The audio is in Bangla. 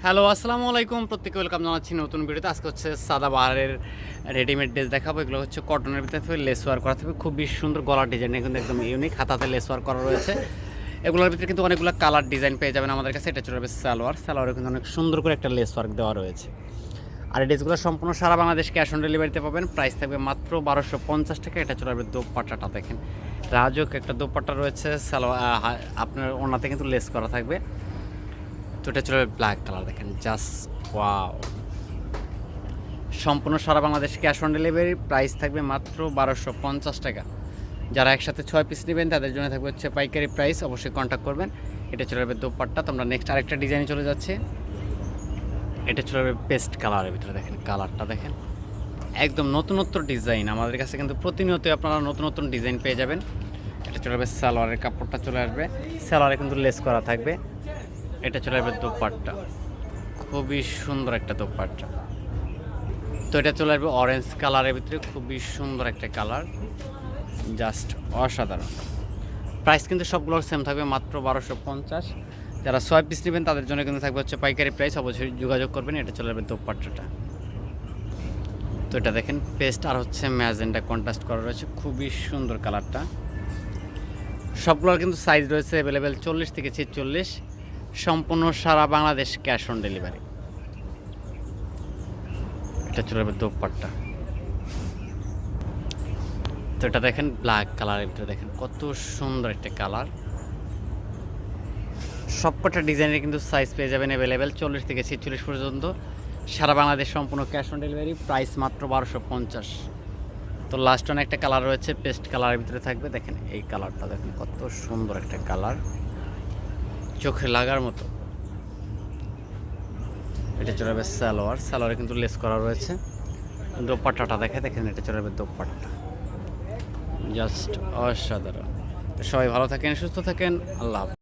হ্যালো, আসসালামু আলাইকুম। প্রত্যেকে ওয়েলকাম জানাচ্ছি নতুন ভিডিওতে। আজকে হচ্ছে সাদাবাহারের রেডিমেড ড্রেস দেখাবো। এগুলো হচ্ছে কটনের ভিতরে থাকবে, লেস ওয়ার্ক করা থাকবে, খুবই সুন্দর গলার ডিজাইন কিন্তু একদম ইউনিক, হাতাতে লেস ওয়ার্ক করা রয়েছে। এগুলোর ভিতরে কিন্তু অনেকগুলো কালার ডিজাইন পেয়ে যাবেন আমাদের কাছে। এটা চলে যাবে সালোয়ারে কিন্তু অনেক সুন্দর করে একটা লেস ওয়ার্ক দেওয়া রয়েছে। আর এই ড্রেসগুলো সম্পূর্ণ সারা বাংলাদেশ ক্যাশ অন ডেলিভারিতে পাবেন। প্রাইস থাকবে মাত্র 1250 টাকা। এটা চলে যাবে দোপাট্টাটা দেখেন, রাজক একটা দোপাট্টা রয়েছে। আপনার ওনাতে কিন্তু লেস করা থাকবে। তো এটা চলে ব্ল্যাক কালার দেখেন, জাস্ট ওয়াও। সম্পূর্ণ সারা Bangladesh cash on delivery, price থাকবে মাত্র 1250 টাকা। যারা একসাথে 6 পিস নেবেন তাদের জন্য থাকবে হচ্ছে পাইকারি প্রাইস, অবশ্যই কন্ট্যাক্ট করবেন। এটা চলে যাবে দোপাট্টা। তো আমরা নেক্সট আরেকটা ডিজাইনে চলে যাচ্ছে। এটা চলে যাবে পেস্ট কালারের ভিতরে, দেখেন কালারটা দেখেন, একদম নতুনত্ব ডিজাইন। আমাদের কাছে কিন্তু প্রতিনিয়তই আপনারা নতুন নতুন ডিজাইন পেয়ে যাবেন। এটা চলে যাবে সালোয়ারের কাপড়টা চলে আসবে, সালোয়ারে কিন্তু লেস করা থাকবে। এটা চলে যাবে দোপাট্টা, খুবই সুন্দর একটা দোপাট্টা। তো এটা চলে আসবে অরেঞ্জ কালারের ভিতরে, খুবই সুন্দর একটা কালার, জাস্ট অসাধারণ। প্রাইস কিন্তু সবগুলোর সেম থাকবে, মাত্র 1250। যারা 6 পিস নেবেন তাদের জন্য কিন্তু থাকবে হচ্ছে পাইকারি প্রাইস, অবশ্যই যোগাযোগ করবেন। এটা চলে যাবে দোপাট্টাটা। তো এটা দেখেন পেস্ট আর হচ্ছে ম্যাজেন্টা কন্ট্রাস্ট করা রয়েছে, খুবই সুন্দর কালারটা। সবগুলোর কিন্তু সাইজ রয়েছে অ্যাভেলেবেল 40 থেকে 46, সম্পূর্ণ সারা বাংলাদেশ ক্যাশ অন ডেলিভারি। এটা চলে যাবে দোপাট্টা। তো এটা দেখেন ব্ল্যাক কালারের ভিতরে, দেখেন কত সুন্দর একটা কালার। সবকটা ডিজাইনের কিন্তু সাইজ পেয়ে যাবেন অ্যাভেলেবেল 40 থেকে 46 পর্যন্ত, সারা বাংলাদেশ সম্পূর্ণ ক্যাশ অন ডেলিভারি। প্রাইস মাত্র 1250। তো লাস্ট ওয়ান একটা কালার রয়েছে পেস্ট কালারের ভিতরে থাকবে, দেখেন এই কালারটা দেখেন কত সুন্দর একটা কালার, চোখে লাগার মতো। এটা চলে যাবে সালোয়ারে কিন্তু লেস করা রয়েছে। দোপাট্টাটা দেখেন, এটা চলে যাবে দোপাট্টা, জাস্ট অসাধারণ। সবাই ভালো থাকেন, সুস্থ থাকেন, আল্লাহ হাফেজ।